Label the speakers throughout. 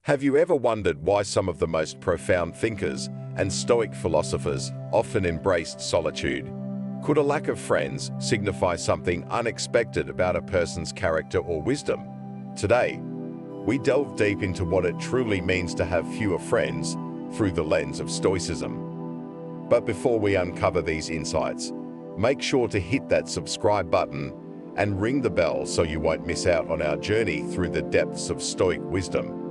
Speaker 1: Have you ever wondered why some of the most profound thinkers and Stoic philosophers often embraced solitude? Could a lack of friends signify something unexpected about a person's character or wisdom? Today, we delve deep into what it truly means to have fewer friends through the lens of Stoicism. But before we uncover these insights, make sure to hit that subscribe button and ring the bell so you won't miss out on our journey through the depths of Stoic wisdom.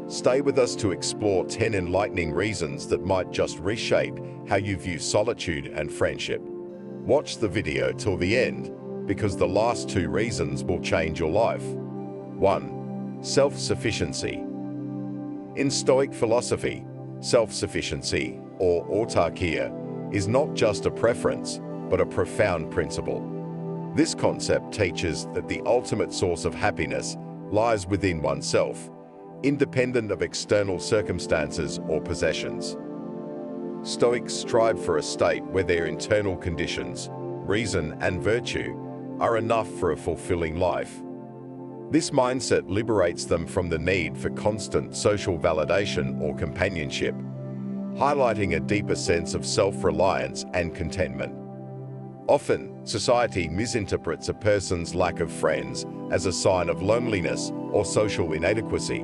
Speaker 1: Stay with us to explore 10 enlightening reasons that might just reshape how you view solitude and friendship. Watch the video till the end, because the last 2 reasons will change your life. 1. Self-sufficiency. In Stoic philosophy, self-sufficiency, or autarkia, is not just a preference, but a profound principle. This concept teaches that the ultimate source of happiness lies within oneself, independent of external circumstances or possessions. Stoics strive for a state where their internal conditions, reason and virtue, are enough for a fulfilling life. This mindset liberates them from the need for constant social validation or companionship, highlighting a deeper sense of self-reliance and contentment. Often, society misinterprets a person's lack of friends as a sign of loneliness or social inadequacy.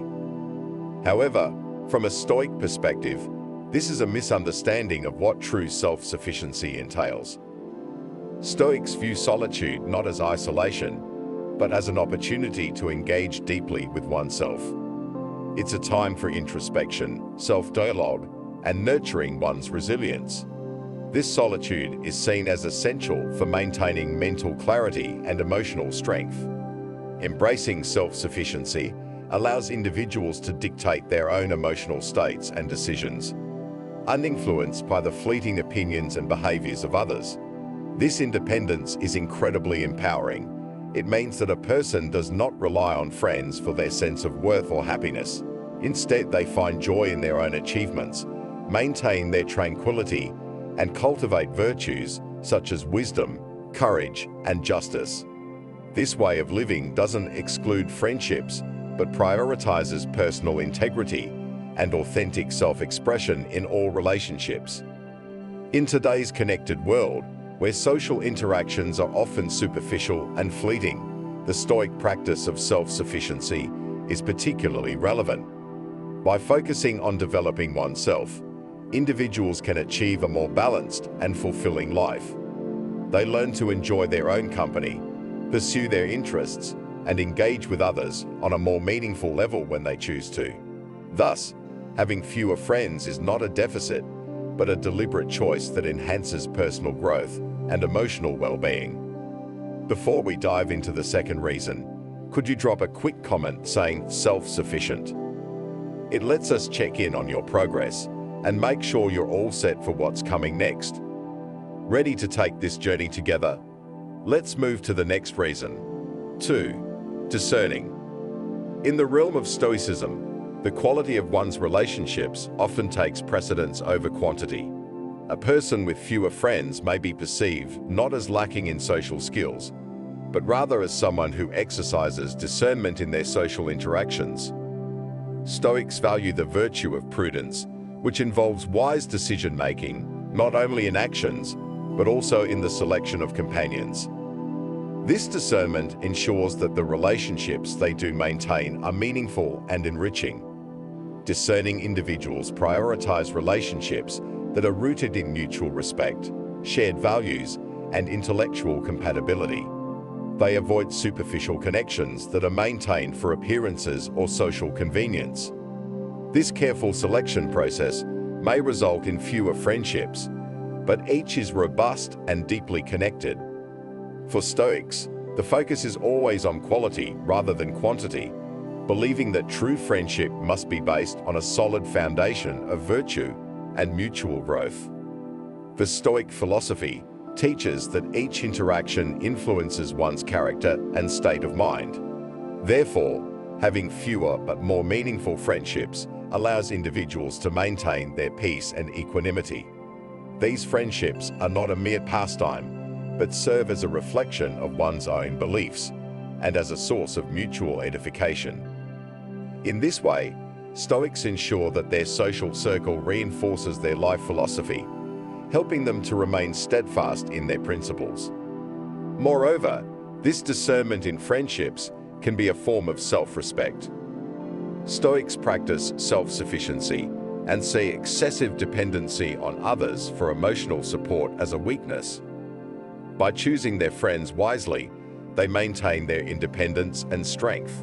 Speaker 1: However, from a Stoic perspective, this is a misunderstanding of what true self-sufficiency entails. Stoics view solitude not as isolation, but as an opportunity to engage deeply with oneself. It's a time for introspection, self-dialogue, and nurturing one's resilience. This solitude is seen as essential for maintaining mental clarity and emotional strength. Embracing self-sufficiency allows individuals to dictate their own emotional states and decisions, uninfluenced by the fleeting opinions and behaviors of others. This independence is incredibly empowering. It means that a person does not rely on friends for their sense of worth or happiness. Instead, they find joy in their own achievements, maintain their tranquility, and cultivate virtues such as wisdom, courage, and justice. This way of living doesn't exclude friendships, but prioritizes personal integrity and authentic self-expression in all relationships. In today's connected world, where social interactions are often superficial and fleeting, the Stoic practice of self-sufficiency is particularly relevant. By focusing on developing oneself, individuals can achieve a more balanced and fulfilling life. They learn to enjoy their own company, pursue their interests, and engage with others on a more meaningful level when they choose to. Thus, having fewer friends is not a deficit, but a deliberate choice that enhances personal growth and emotional well-being. Before we dive into the second reason, could you drop a quick comment saying self-sufficient? It lets us check in on your progress and make sure you're all set for what's coming next. Ready to take this journey together? Let's move to the next reason. 2. Discerning. In the realm of Stoicism, the quality of one's relationships often takes precedence over quantity. A person with fewer friends may be perceived not as lacking in social skills, but rather as someone who exercises discernment in their social interactions. Stoics value the virtue of prudence, which involves wise decision-making, not only in actions, but also in the selection of companions. This discernment ensures that the relationships they do maintain are meaningful and enriching. Discerning individuals prioritize relationships that are rooted in mutual respect, shared values, and intellectual compatibility. They avoid superficial connections that are maintained for appearances or social convenience. This careful selection process may result in fewer friendships, but each is robust and deeply connected. For Stoics, the focus is always on quality rather than quantity, believing that true friendship must be based on a solid foundation of virtue and mutual growth. The Stoic philosophy teaches that each interaction influences one's character and state of mind. Therefore, having fewer but more meaningful friendships allows individuals to maintain their peace and equanimity. These friendships are not a mere pastime, but serve as a reflection of one's own beliefs and as a source of mutual edification. In this way, Stoics ensure that their social circle reinforces their life philosophy, helping them to remain steadfast in their principles. Moreover, this discernment in friendships can be a form of self-respect. Stoics practice self-sufficiency and see excessive dependency on others for emotional support as a weakness. By choosing their friends wisely, they maintain their independence and strength.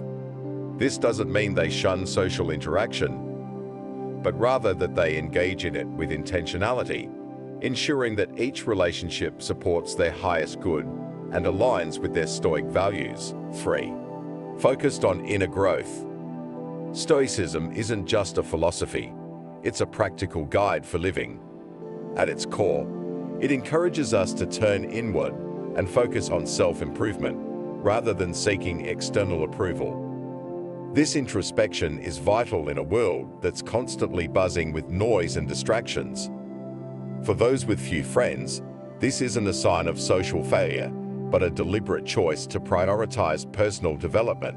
Speaker 1: This doesn't mean they shun social interaction, but rather that they engage in it with intentionality, ensuring that each relationship supports their highest good and aligns with their Stoic values. 3. Focused on inner growth. Stoicism isn't just a philosophy, it's a practical guide for living. At its core, it encourages us to turn inward and focus on self-improvement rather than seeking external approval. This introspection is vital in a world that's constantly buzzing with noise and distractions. For those with few friends, this isn't a sign of social failure, but a deliberate choice to prioritize personal development.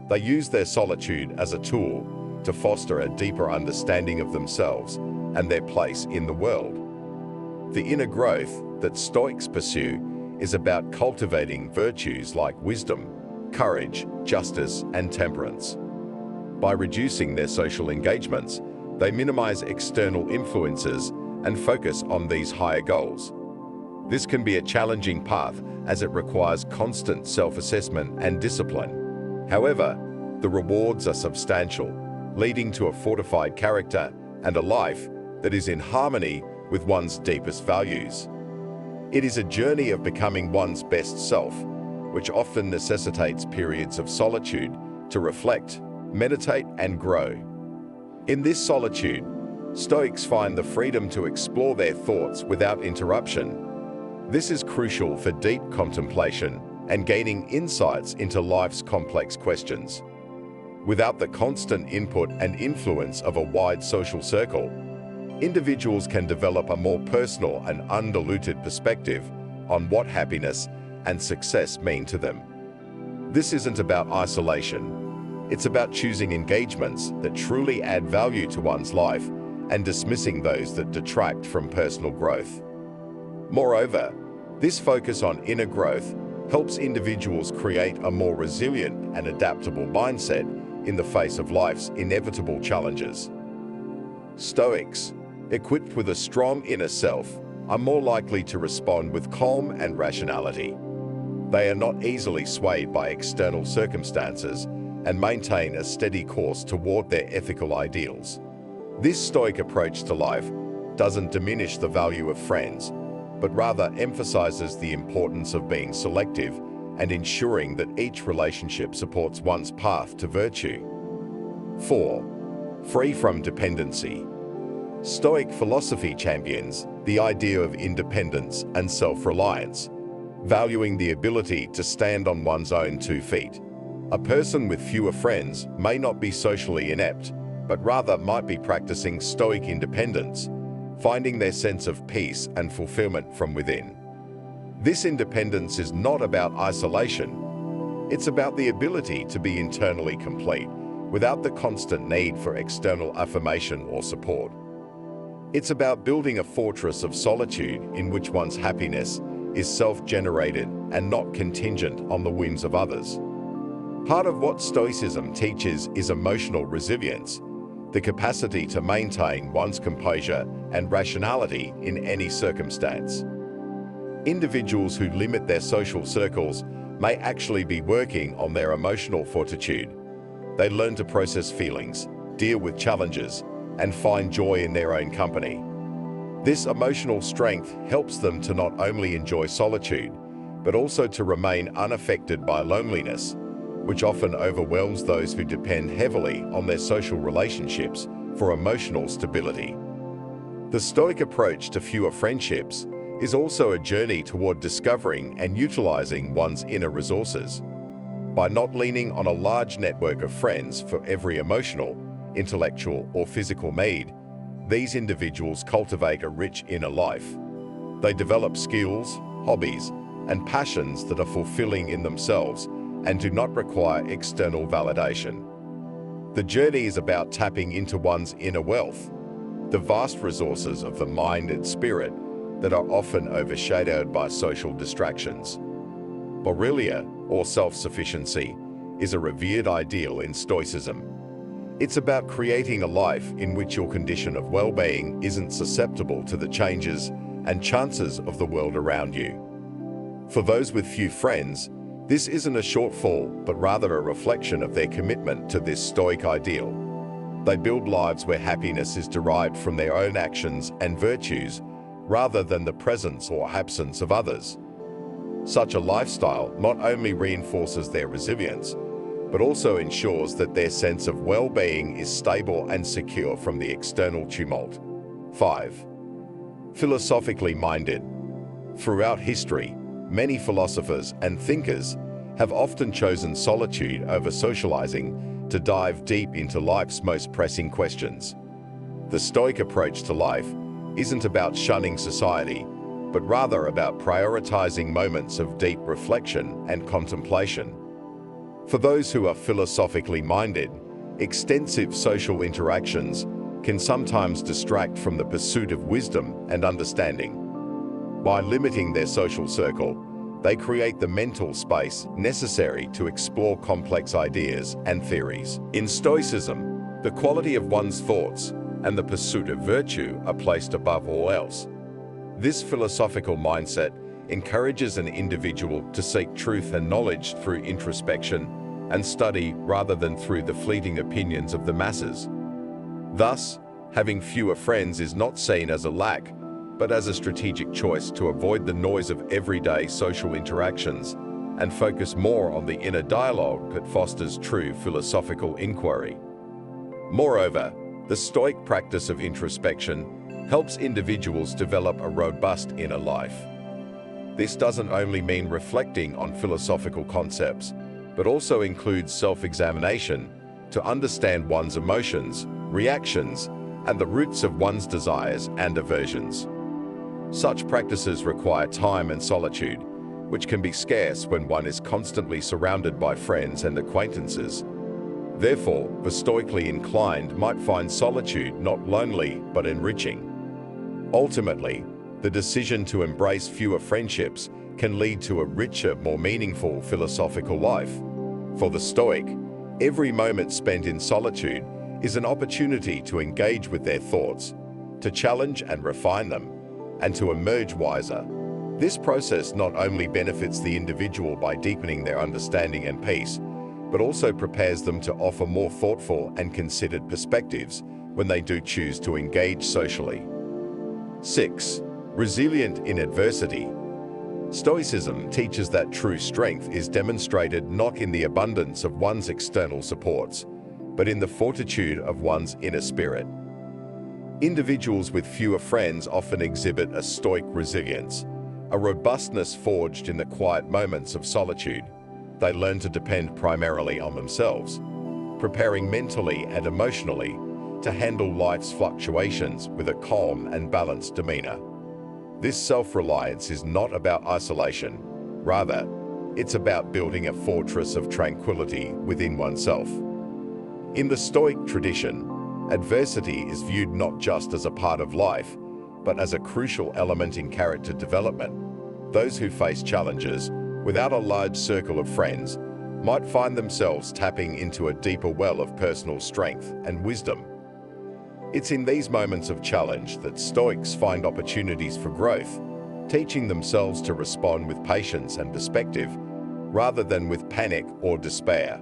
Speaker 1: They use their solitude as a tool to foster a deeper understanding of themselves and their place in the world. The inner growth that Stoics pursue is about cultivating virtues like wisdom, courage, justice, and temperance. By reducing their social engagements, they minimize external influences and focus on these higher goals. This can be a challenging path as it requires constant self-assessment and discipline. However, the rewards are substantial, leading to a fortified character and a life that is in harmony with one's deepest values. It is a journey of becoming one's best self, which often necessitates periods of solitude to reflect, meditate, and grow. In this solitude, Stoics find the freedom to explore their thoughts without interruption. This is crucial for deep contemplation and gaining insights into life's complex questions. Without the constant input and influence of a wide social circle, individuals can develop a more personal and undiluted perspective on what happiness and success mean to them. This isn't about isolation. It's about choosing engagements that truly add value to one's life and dismissing those that detract from personal growth. Moreover, this focus on inner growth helps individuals create a more resilient and adaptable mindset in the face of life's inevitable challenges. Stoics, equipped with a strong inner self, are more likely to respond with calm and rationality. They are not easily swayed by external circumstances and maintain a steady course toward their ethical ideals. This Stoic approach to life doesn't diminish the value of friends, but rather emphasizes the importance of being selective and ensuring that each relationship supports one's path to virtue. 4. Free from dependency. Stoic philosophy champions the idea of independence and self-reliance, valuing the ability to stand on one's own 2 feet. A person with fewer friends may not be socially inept, but rather might be practicing Stoic independence, finding their sense of peace and fulfillment from within. This independence is not about isolation. It's about the ability to be internally complete without the constant need for external affirmation or support. It's about building a fortress of solitude in which one's happiness is self-generated and not contingent on the whims of others. Part of what Stoicism teaches is emotional resilience, the capacity to maintain one's composure and rationality in any circumstance. Individuals who limit their social circles may actually be working on their emotional fortitude. They learn to process feelings, deal with challenges, and find joy in their own company. This emotional strength helps them to not only enjoy solitude, but also to remain unaffected by loneliness, which often overwhelms those who depend heavily on their social relationships for emotional stability. The Stoic approach to fewer friendships is also a journey toward discovering and utilizing one's inner resources. By not leaning on a large network of friends for every emotional, intellectual, or physical need, these individuals cultivate a rich inner life. They develop skills, hobbies, and passions that are fulfilling in themselves and do not require external validation. The journey is about tapping into one's inner wealth, the vast resources of the mind and spirit that are often overshadowed by social distractions. Borrelia, or self-sufficiency, is a revered ideal in Stoicism. It's about creating a life in which your condition of well-being isn't susceptible to the changes and chances of the world around you. For those with few friends, this isn't a shortfall, but rather a reflection of their commitment to this Stoic ideal. They build lives where happiness is derived from their own actions and virtues, rather than the presence or absence of others. Such a lifestyle not only reinforces their resilience, but also ensures that their sense of well-being is stable and secure from the external tumult. 5. Philosophically minded. Throughout history, many philosophers and thinkers have often chosen solitude over socializing to dive deep into life's most pressing questions. The Stoic approach to life isn't about shunning society, but rather about prioritizing moments of deep reflection and contemplation. For those who are philosophically minded, extensive social interactions can sometimes distract from the pursuit of wisdom and understanding. By limiting their social circle, they create the mental space necessary to explore complex ideas and theories. In Stoicism, the quality of one's thoughts and the pursuit of virtue are placed above all else. This philosophical mindset encourages an individual to seek truth and knowledge through introspection and study rather than through the fleeting opinions of the masses. Thus, having fewer friends is not seen as a lack, but as a strategic choice to avoid the noise of everyday social interactions and focus more on the inner dialogue that fosters true philosophical inquiry. Moreover, the Stoic practice of introspection helps individuals develop a robust inner life. This doesn't only mean reflecting on philosophical concepts, but also includes self-examination to understand one's emotions, reactions, and the roots of one's desires and aversions. Such practices require time and solitude, which can be scarce when one is constantly surrounded by friends and acquaintances. Therefore, the stoically inclined might find solitude not lonely but enriching. Ultimately, the decision to embrace fewer friendships can lead to a richer, more meaningful philosophical life. For the Stoic, every moment spent in solitude is an opportunity to engage with their thoughts, to challenge and refine them, and to emerge wiser. This process not only benefits the individual by deepening their understanding and peace, but also prepares them to offer more thoughtful and considered perspectives when they do choose to engage socially. 6. Resilient in adversity. Stoicism teaches that true strength is demonstrated not in the abundance of one's external supports, but in the fortitude of one's inner spirit. Individuals with fewer friends often exhibit a stoic resilience, a robustness forged in the quiet moments of solitude. They learn to depend primarily on themselves, preparing mentally and emotionally to handle life's fluctuations with a calm and balanced demeanor. This self-reliance is not about isolation. Rather, it's about building a fortress of tranquility within oneself. In the Stoic tradition, adversity is viewed not just as a part of life, but as a crucial element in character development. Those who face challenges without a large circle of friends might find themselves tapping into a deeper well of personal strength and wisdom. It's in these moments of challenge that Stoics find opportunities for growth, teaching themselves to respond with patience and perspective, rather than with panic or despair.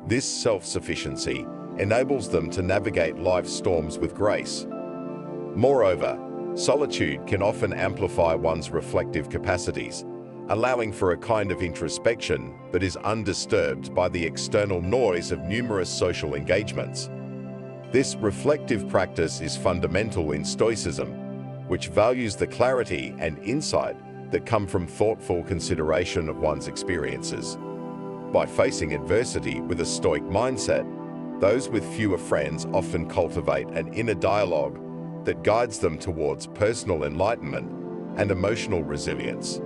Speaker 1: This self-sufficiency enables them to navigate life's storms with grace. Moreover, solitude can often amplify one's reflective capacities, allowing for a kind of introspection that is undisturbed by the external noise of numerous social engagements. This reflective practice is fundamental in Stoicism, which values the clarity and insight that come from thoughtful consideration of one's experiences. By facing adversity with a Stoic mindset, those with fewer friends often cultivate an inner dialogue that guides them towards personal enlightenment and emotional resilience.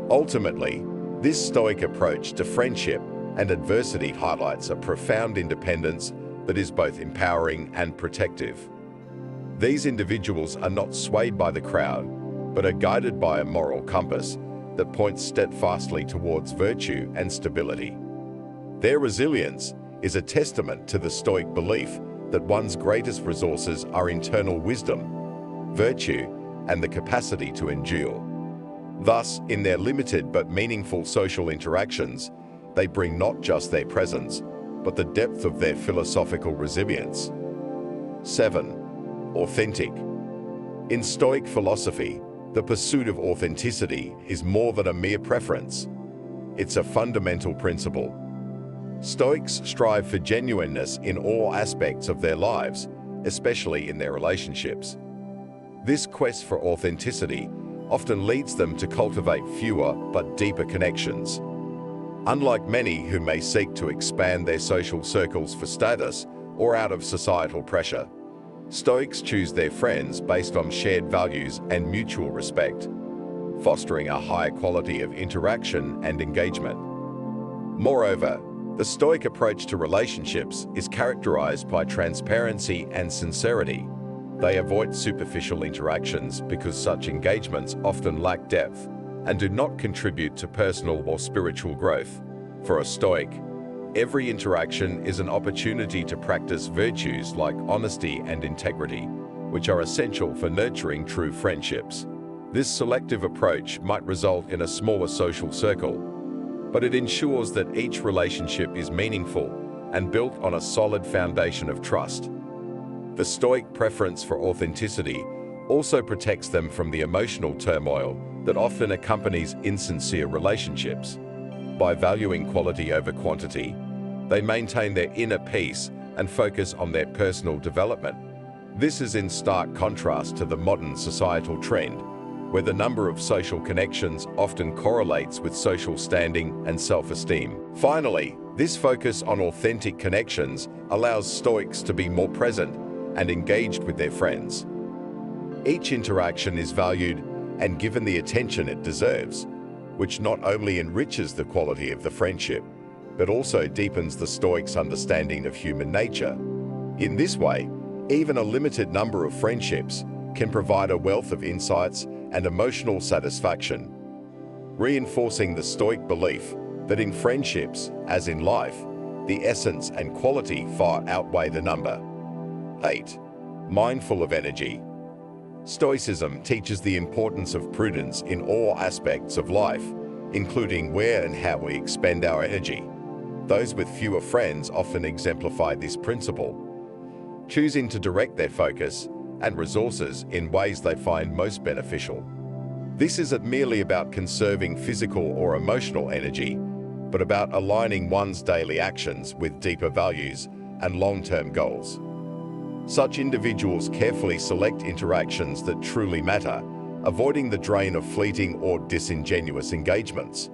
Speaker 1: Ultimately, this Stoic approach to friendship and adversity highlights a profound independence that is both empowering and protective. These individuals are not swayed by the crowd, but are guided by a moral compass that points steadfastly towards virtue and stability. Their resilience is a testament to the Stoic belief that one's greatest resources are internal wisdom, virtue, and the capacity to endure. Thus, in their limited but meaningful social interactions, they bring not just their presence, but the depth of their philosophical resilience. 7. Authentic. In Stoic philosophy, the pursuit of authenticity is more than a mere preference. It's a fundamental principle. Stoics strive for genuineness in all aspects of their lives, especially in their relationships. This quest for authenticity often leads them to cultivate fewer but deeper connections. Unlike many who may seek to expand their social circles for status or out of societal pressure, Stoics choose their friends based on shared values and mutual respect, fostering a high quality of interaction and engagement. Moreover, the Stoic approach to relationships is characterized by transparency and sincerity. They avoid superficial interactions because such engagements often lack depth and do not contribute to personal or spiritual growth. For a Stoic, every interaction is an opportunity to practice virtues like honesty and integrity, which are essential for nurturing true friendships. This selective approach might result in a smaller social circle, but it ensures that each relationship is meaningful and built on a solid foundation of trust. The Stoic preference for authenticity also protects them from the emotional turmoil that often accompanies insincere relationships. By valuing quality over quantity, they maintain their inner peace and focus on their personal development. This is in stark contrast to the modern societal trend, where the number of social connections often correlates with social standing and self-esteem. Finally, this focus on authentic connections allows Stoics to be more present and engaged with their friends. Each interaction is valued and given the attention it deserves, which not only enriches the quality of the friendship, but also deepens the Stoics' understanding of human nature. In this way, even a limited number of friendships can provide a wealth of insights and emotional satisfaction, reinforcing the Stoic belief that in friendships, as in life, the essence and quality far outweigh the number. 8. Mindful of energy. Stoicism teaches the importance of prudence in all aspects of life, including where and how we expend our energy. Those with fewer friends often exemplify this principle, choosing to direct their focus and resources in ways they find most beneficial. This isn't merely about conserving physical or emotional energy, but about aligning one's daily actions with deeper values and long-term goals. Such individuals carefully select interactions that truly matter, avoiding the drain of fleeting or disingenuous engagements.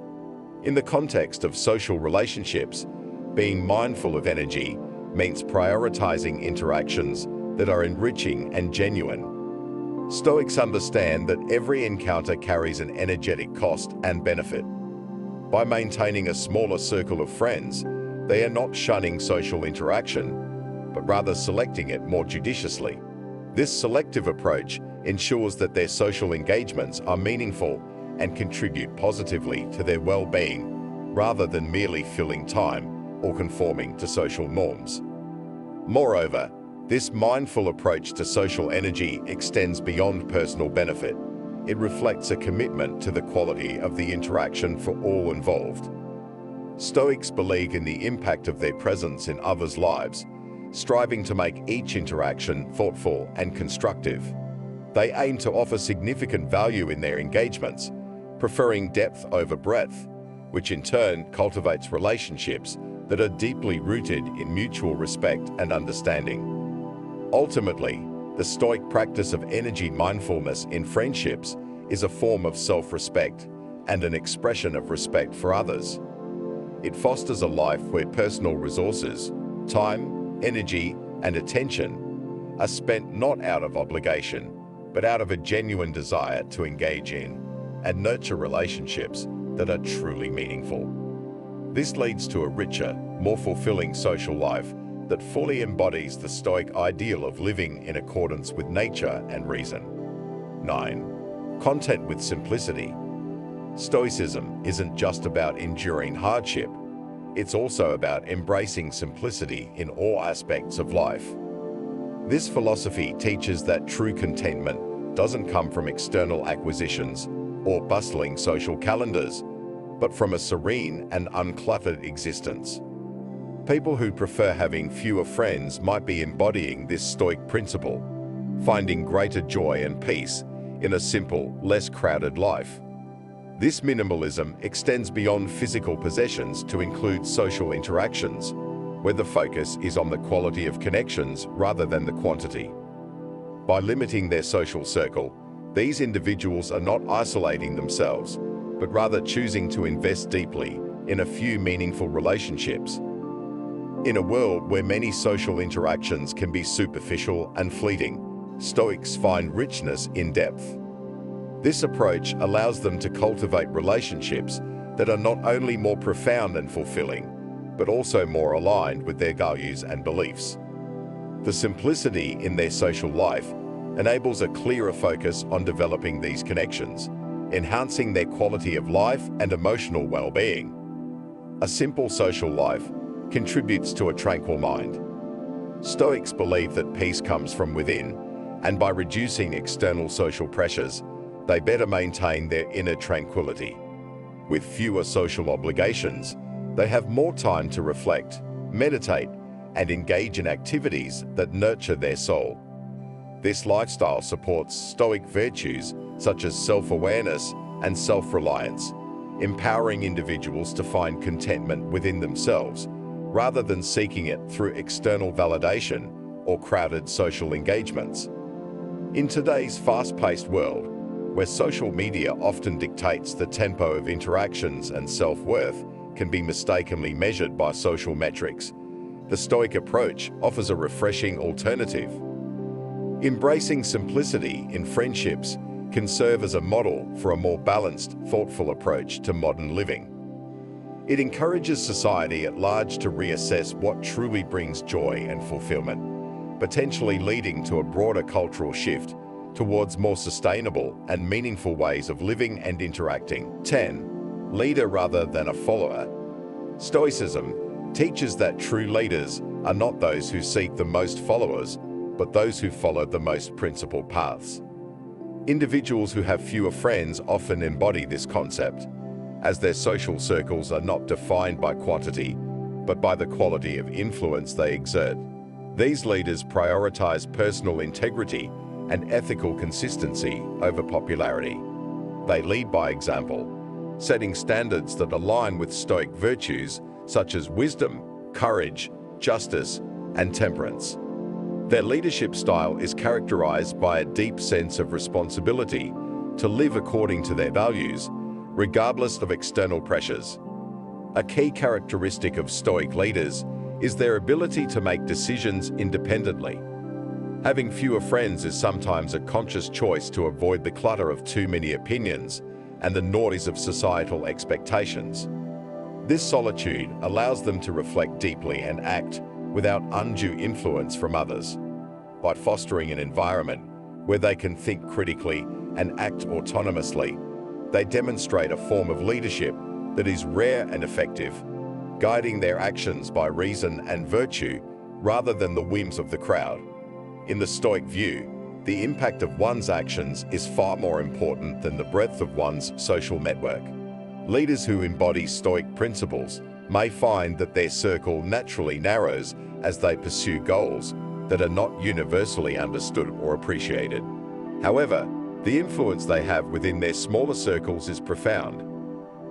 Speaker 1: In the context of social relationships, being mindful of energy means prioritizing interactions that are enriching and genuine. Stoics understand that every encounter carries an energetic cost and benefit. By maintaining a smaller circle of friends, they are not shunning social interaction, but rather selecting it more judiciously. This selective approach ensures that their social engagements are meaningful and contribute positively to their well-being, rather than merely filling time or conforming to social norms. Moreover, this mindful approach to social energy extends beyond personal benefit. It reflects a commitment to the quality of the interaction for all involved. Stoics believe in the impact of their presence in others' lives, striving to make each interaction thoughtful and constructive. They aim to offer significant value in their engagements, preferring depth over breadth, which in turn cultivates relationships that are deeply rooted in mutual respect and understanding. Ultimately, the Stoic practice of energy mindfulness in friendships is a form of self-respect and an expression of respect for others. It fosters a life where personal resources, time, energy, and attention are spent not out of obligation, but out of a genuine desire to engage in and nurture relationships that are truly meaningful. This leads to a richer, more fulfilling social life that fully embodies the Stoic ideal of living in accordance with nature and reason. 9. Content with simplicity. Stoicism isn't just about enduring hardship, it's also about embracing simplicity in all aspects of life. This philosophy teaches that true contentment doesn't come from external acquisitions or bustling social calendars, but from a serene and uncluttered existence. People who prefer having fewer friends might be embodying this Stoic principle, finding greater joy and peace in a simple, less crowded life. This minimalism extends beyond physical possessions to include social interactions, where the focus is on the quality of connections rather than the quantity. By limiting their social circle, these individuals are not isolating themselves, but rather choosing to invest deeply in a few meaningful relationships. In a world where many social interactions can be superficial and fleeting, Stoics find richness in depth. This approach allows them to cultivate relationships that are not only more profound and fulfilling, but also more aligned with their values and beliefs. The simplicity in their social life enables a clearer focus on developing these connections, enhancing their quality of life and emotional well-being. A simple social life contributes to a tranquil mind. Stoics believe that peace comes from within, and by reducing external social pressures, they better maintain their inner tranquility. With fewer social obligations, they have more time to reflect, meditate, and engage in activities that nurture their soul. This lifestyle supports Stoic virtues such as self-awareness and self-reliance, empowering individuals to find contentment within themselves, rather than seeking it through external validation or crowded social engagements. In today's fast-paced world, where social media often dictates the tempo of interactions and self-worth can be mistakenly measured by social metrics, the Stoic approach offers a refreshing alternative. Embracing simplicity in friendships can serve as a model for a more balanced, thoughtful approach to modern living. It encourages society at large to reassess what truly brings joy and fulfillment, potentially leading to a broader cultural shift towards more sustainable and meaningful ways of living and interacting. 10. Leader rather than a follower. Stoicism teaches that true leaders are not those who seek the most followers, but those who follow the most principled paths. Individuals who have fewer friends often embody this concept, as their social circles are not defined by quantity, but by the quality of influence they exert. These leaders prioritize personal integrity and ethical consistency over popularity. They lead by example, setting standards that align with Stoic virtues such as wisdom, courage, justice, and temperance. Their leadership style is characterized by a deep sense of responsibility to live according to their values, regardless of external pressures. A key characteristic of Stoic leaders is their ability to make decisions independently. Having fewer friends is sometimes a conscious choice to avoid the clutter of too many opinions and the noise of societal expectations. This solitude allows them to reflect deeply and act without undue influence from others. By fostering an environment where they can think critically and act autonomously, they demonstrate a form of leadership that is rare and effective, guiding their actions by reason and virtue rather than the whims of the crowd. In the Stoic view, the impact of one's actions is far more important than the breadth of one's social network. Leaders who embody Stoic principles may find that their circle naturally narrows as they pursue goals that are not universally understood or appreciated. However, the influence they have within their smaller circles is profound.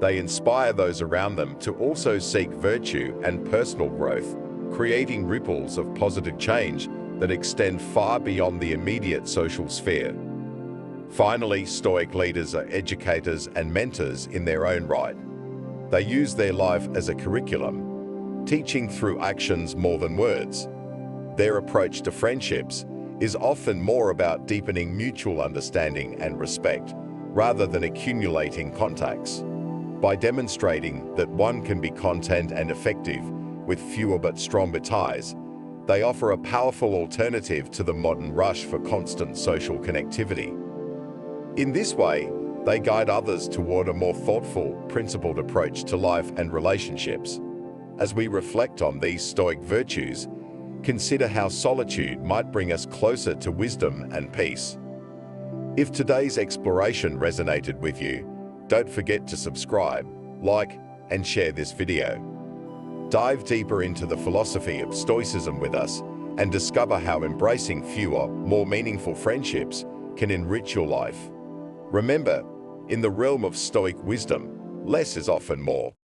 Speaker 1: They inspire those around them to also seek virtue and personal growth, creating ripples of positive change that extend far beyond the immediate social sphere. Finally, Stoic leaders are educators and mentors in their own right. They use their life as a curriculum, teaching through actions more than words. Their approach to friendships is often more about deepening mutual understanding and respect, rather than accumulating contacts. By demonstrating that one can be content and effective with fewer but stronger ties, They offer a powerful alternative to the modern rush for constant social connectivity. In this way, they guide others toward a more thoughtful, principled approach to life and relationships. As we reflect on these Stoic virtues, consider how solitude might bring us closer to wisdom and peace. If today's exploration resonated with you, don't forget to subscribe, like, and share this video. Dive deeper into the philosophy of Stoicism with us and discover how embracing fewer, more meaningful friendships can enrich your life. Remember, in the realm of Stoic wisdom, less is often more.